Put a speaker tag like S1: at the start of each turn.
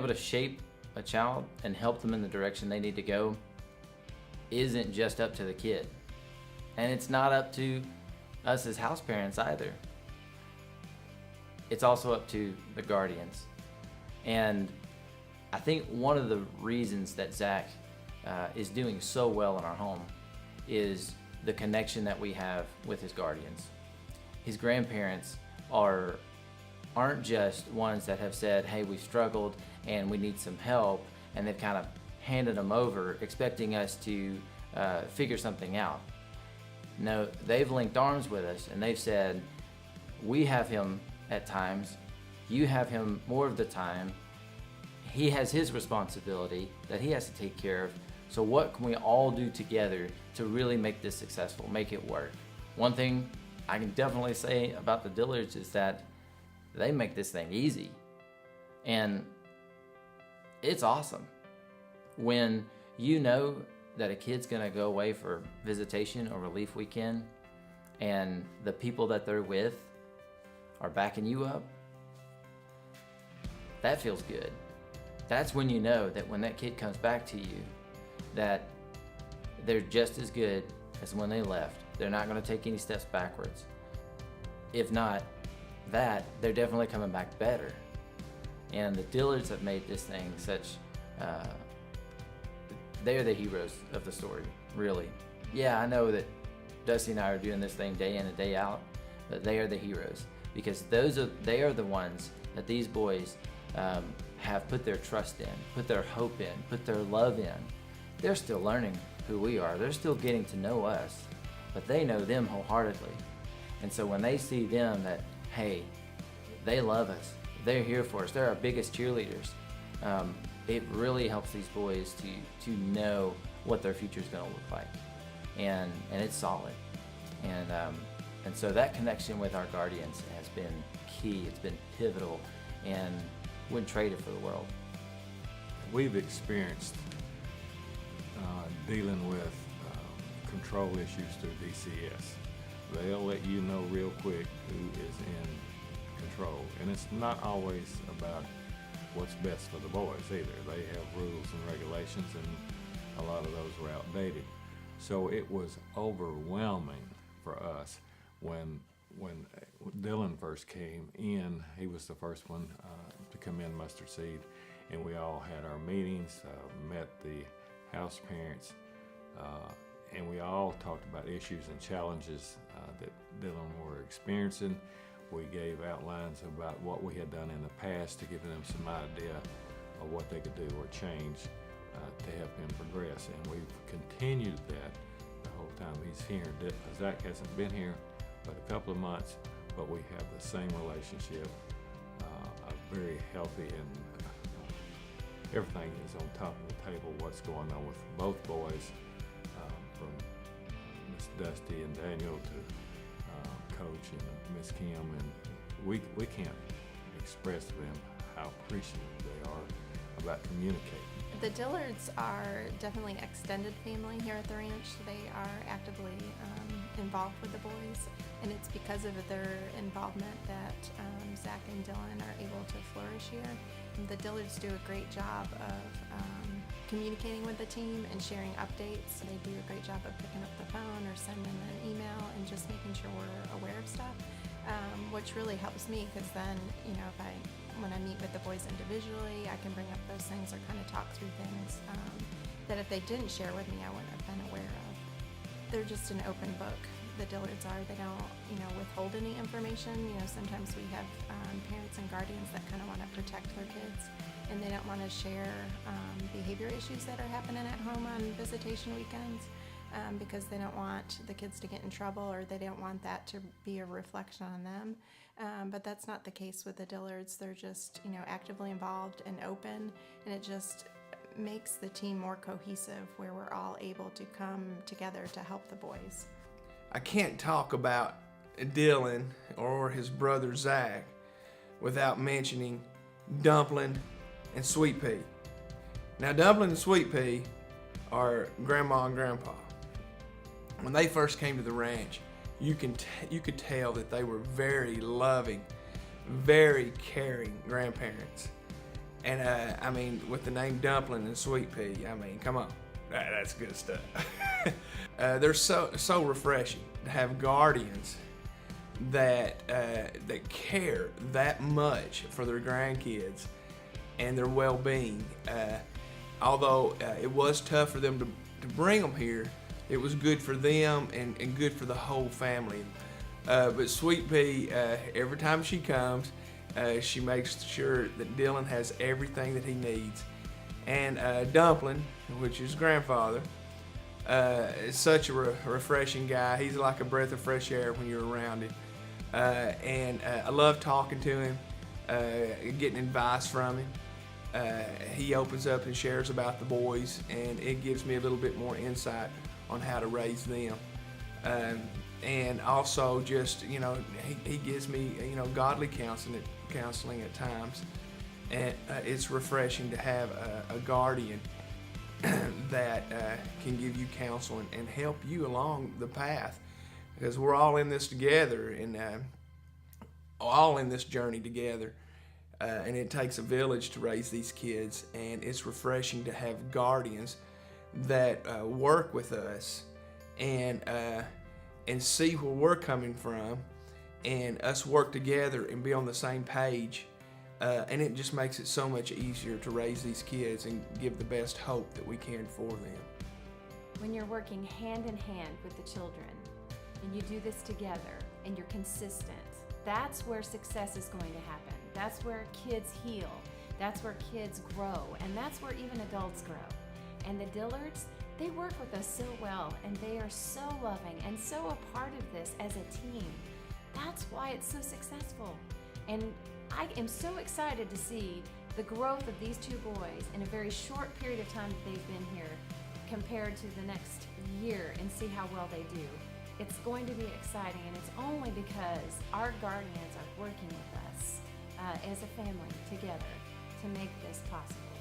S1: able to shape a child and help them in the direction they need to go isn't just up to the kid. And it's not up to us as house parents either. It's also up to the guardians. And I think one of the reasons that Zach is doing so well in our home is the connection that we have with his guardians. His grandparents aren't just ones that have said, hey, we've struggled and we need some help, and they've kind of handed them over expecting us to figure something out. No, they've linked arms with us and they've said, we have him at times, you have him more of the time, he has his responsibility that he has to take care of, so what can we all do together to really make this successful, make it work? One thing I can definitely say about the Dillards is that they make this thing easy. And it's awesome when you know that a kid's gonna go away for visitation or relief weekend and the people that they're with are backing you up. That feels good. That's when you know that when that kid comes back to you, that they're just as good as when they left. They're not gonna take any steps backwards. If not that, they're definitely coming back better. And the Dillards have made this thing such, they're the heroes of the story, really. Yeah, I know that Dusty and I are doing this thing day in and day out, but they are the heroes because they are the ones that these boys have put their trust in, put their hope in, put their love in. They're still learning who we are. They're still getting to know us, but they know them wholeheartedly. And so when they see them that, hey, they love us, they're here for us, they're our biggest cheerleaders, it really helps these boys to know what their future is going to look like. And it's solid. And so that connection with our guardians has been key, it's been pivotal, and wouldn't trade it for the world.
S2: We've experienced dealing with control issues through DCS. They'll let you know real quick who is in control. And it's not always about what's best for the boys either. They have rules and regulations, and a lot of those were outdated. So it was overwhelming for us when Dylan first came in. He was the first one to come in, Mustard Seed, and we all had our meetings, met the house parents, and we all talked about issues and challenges that Dylan were experiencing. We gave outlines about what we had done in the past to give them some idea of what they could do or change to help him progress. And we've continued that the whole time he's here. Zach hasn't been here but a couple of months, but we have the same relationship, a very healthy, and everything is on top of the table, what's going on with both boys, from Miss Dusty and Daniel to Coach and Miss Kim, and we can't express to them how appreciative they are about communicating.
S3: The Dillards are definitely extended family here at the ranch. They are actively involved with the boys, and it's because of their involvement that Zach and Dylan are able to flourish here. The Dillards do a great job of communicating with the team and sharing updates. They do a great job of picking up the phone or sending an email and just making sure we're aware of stuff, which really helps me because then, when I meet with the boys individually, I can bring up those things or kind of talk through things that if they didn't share with me, I wouldn't have been aware of. They're just an open book. The Dillards are. They don't, withhold any information. Sometimes we have parents and guardians that kind of want to protect their kids, and they don't want to share behavior issues that are happening at home on visitation weekends because they don't want the kids to get in trouble, or they don't want that to be a reflection on them. But that's not the case with the Dillards. They're just, actively involved and open, and it just makes the team more cohesive where we're all able to come together to help the boys.
S4: I can't talk about Dylan or his brother Zach without mentioning Dumpling and Sweet Pea. Now, Dumpling and Sweet Pea are Grandma and Grandpa. When they first came to the ranch, you could tell that they were very loving, very caring grandparents. And I mean, with the name Dumpling and Sweet Pea, I mean, come on, that's good stuff. They're so refreshing to have guardians that care that much for their grandkids and their well-being. Although it was tough for them to bring them here, it was good for them and good for the whole family. But Sweet Pea, every time she comes, she makes sure that Dylan has everything that he needs. And Dumpling, which is grandfather, is such a refreshing guy. He's like a breath of fresh air when you're around him. And I love talking to him, getting advice from him. He opens up and shares about the boys, and it gives me a little bit more insight on how to raise them. And also just, he gives me, godly counseling at times. And it's refreshing to have a guardian that can give you counsel and help you along the path, because we're all in this together and all in this journey together. And it takes a village to raise these kids, and it's refreshing to have guardians that work with us and see where we're coming from, and us work together and be on the same page. And it just makes it so much easier to raise these kids and give the best hope that we can for them.
S5: When you're working hand in hand with the children, and you do this together, and you're consistent, that's where success is going to happen. That's where kids heal. That's where kids grow. And that's where even adults grow. And the Dillards, they work with us so well, and they are so loving and so a part of this as a team. That's why it's so successful. And I am so excited to see the growth of these two boys in a very short period of time that they've been here compared to the next year, and see how well they do. It's going to be exciting, and it's only because our guardians are working with us as a family together to make this possible.